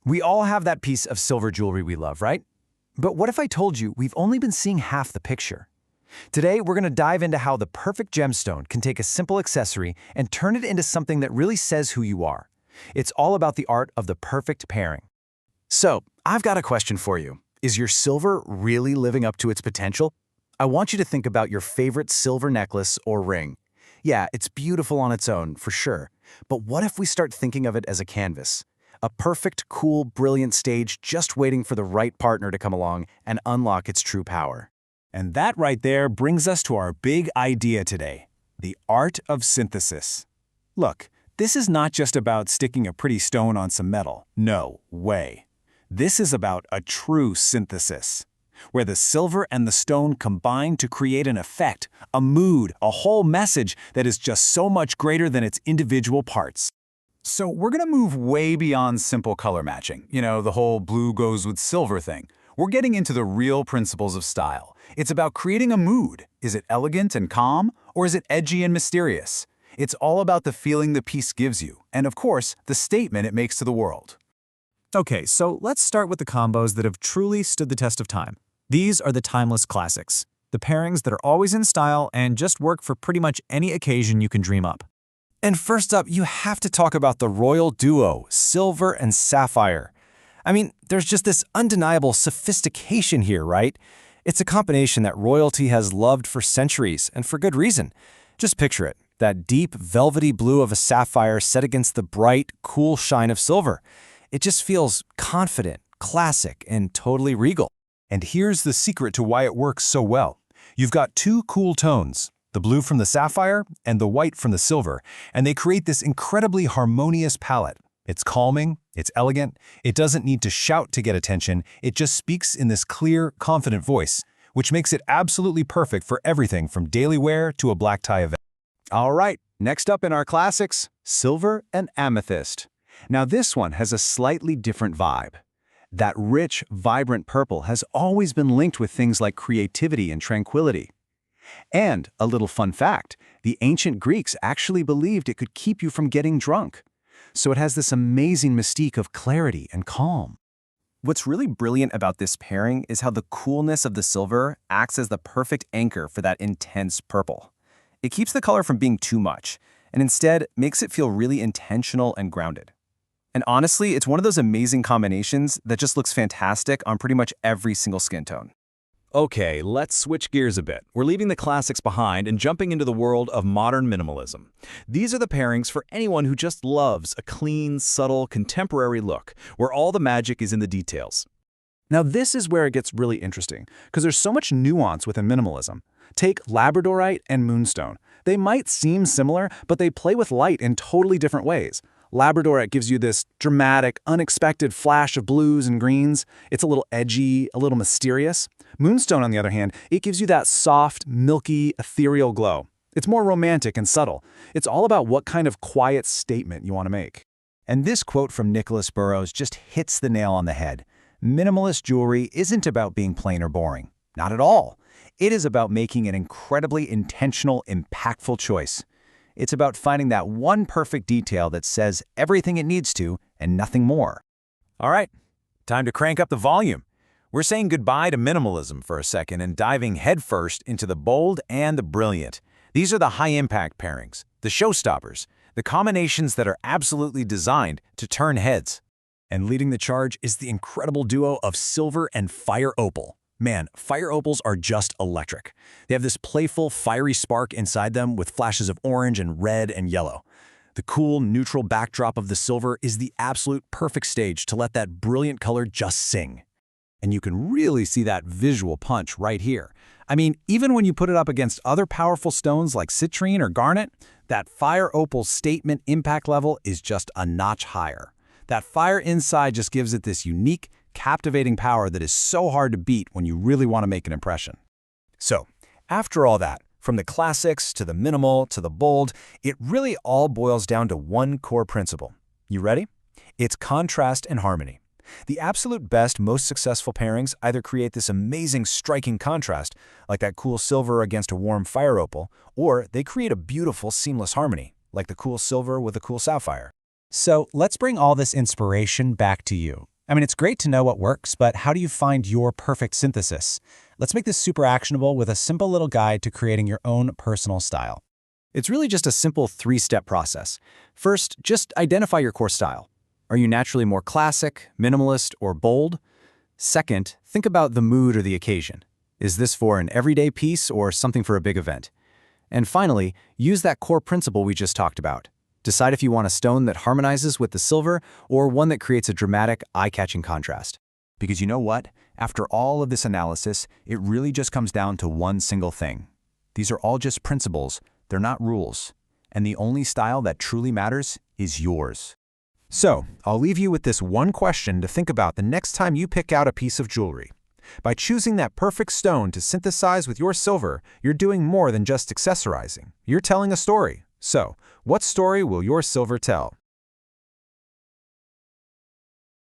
We all have that piece of silver jewelry we love, right? But what if I told you we've only been seeing half the picture? Today, we're going to dive into how the perfect gemstone can take a simple accessory and turn it into something that really says who you are. It's all about the art of the perfect pairing. So, I've got a question for you. Is your silver really living up to its potential? I want you to think about your favorite silver necklace or ring. Yeah, it's beautiful on its own, for sure. But what if we start thinking of it as a canvas? A perfect, cool, brilliant stage just waiting for the right partner to come along and unlock its true power. And that right there brings us to our big idea today, the art of synthesis. Look, this is not just about sticking a pretty stone on some metal. No way. This is about a true synthesis, where the silver and the stone combine to create an effect, a mood, a whole message that is just so much greater than its individual parts. So we're going to move way beyond simple color matching, the whole blue goes with silver thing. We're getting into the real principles of style. It's about creating a mood. Is it elegant and calm, or is it edgy and mysterious? It's all about the feeling the piece gives you, and of course, the statement it makes to the world. Okay, so let's start with the combos that have truly stood the test of time. These are the timeless classics, the pairings that are always in style and just work for pretty much any occasion you can dream up. And first up, you have to talk about the royal duo, silver and sapphire. I mean, there's just this undeniable sophistication here, right? It's a combination that royalty has loved for centuries, and for good reason. Just picture it, that deep, velvety blue of a sapphire set against the bright, cool shine of silver. It just feels confident, classic, and totally regal. And here's the secret to why it works so well. You've got two cool tones, the blue from the sapphire and the white from the silver, and they create this incredibly harmonious palette. It's calming, it's elegant, it doesn't need to shout to get attention, it just speaks in this clear, confident voice, which makes it absolutely perfect for everything from daily wear to a black tie event. All right, next up in our classics, silver and amethyst. Now this one has a slightly different vibe. That rich, vibrant purple has always been linked with things like creativity and tranquility. And, a little fun fact, the ancient Greeks actually believed it could keep you from getting drunk. So it has this amazing mystique of clarity and calm. What's really brilliant about this pairing is how the coolness of the silver acts as the perfect anchor for that intense purple. It keeps the color from being too much, and instead makes it feel really intentional and grounded. And honestly, it's one of those amazing combinations that just looks fantastic on pretty much every single skin tone. Okay, let's switch gears a bit. We're leaving the classics behind and jumping into the world of modern minimalism. These are the pairings for anyone who just loves a clean, subtle, contemporary look, where all the magic is in the details. Now this is where it gets really interesting, because there's so much nuance within minimalism. Take labradorite and moonstone. They might seem similar, but they play with light in totally different ways. Labradorite gives you this dramatic, unexpected flash of blues and greens. It's a little edgy, a little mysterious. Moonstone, on the other hand, it gives you that soft, milky, ethereal glow. It's more romantic and subtle. It's all about what kind of quiet statement you want to make. And this quote from Nicholas Burroughs just hits the nail on the head. Minimalist jewelry isn't about being plain or boring. Not at all. It is about making an incredibly intentional, impactful choice. It's about finding that one perfect detail that says everything it needs to and nothing more. All right, time to crank up the volume. We're saying goodbye to minimalism for a second and diving headfirst into the bold and the brilliant. These are the high-impact pairings, the showstoppers, the combinations that are absolutely designed to turn heads. And leading the charge is the incredible duo of silver and fire opal. Man, fire opals are just electric. They have this playful, fiery spark inside them with flashes of orange and red and yellow. The cool, neutral backdrop of the silver is the absolute perfect stage to let that brilliant color just sing. And you can really see that visual punch right here. I mean, even when you put it up against other powerful stones like citrine or garnet, that fire opal statement impact level is just a notch higher. That fire inside just gives it this unique, captivating power that is so hard to beat when you really want to make an impression. So, after all that, from the classics to the minimal to the bold, it really all boils down to one core principle. You ready? It's contrast and harmony. The absolute best, most successful pairings either create this amazing, striking contrast, like that cool silver against a warm fire opal, or they create a beautiful, seamless harmony, like the cool silver with a cool sapphire. So let's bring all this inspiration back to you. I mean, it's great to know what works, but how do you find your perfect synthesis? Let's make this super actionable with a simple little guide to creating your own personal style. It's really just a simple 3-step process. First, just identify your core style. Are you naturally more classic, minimalist, or bold? Second, think about the mood or the occasion. Is this for an everyday piece or something for a big event? And finally, use that core principle we just talked about. Decide if you want a stone that harmonizes with the silver or one that creates a dramatic, eye-catching contrast. Because you know what? After all of this analysis, it really just comes down to one single thing. These are all just principles, they're not rules. And the only style that truly matters is yours. So, I'll leave you with this one question to think about the next time you pick out a piece of jewelry. By choosing that perfect stone to synthesize with your silver, you're doing more than just accessorizing. You're telling a story. So, what story will your silver tell?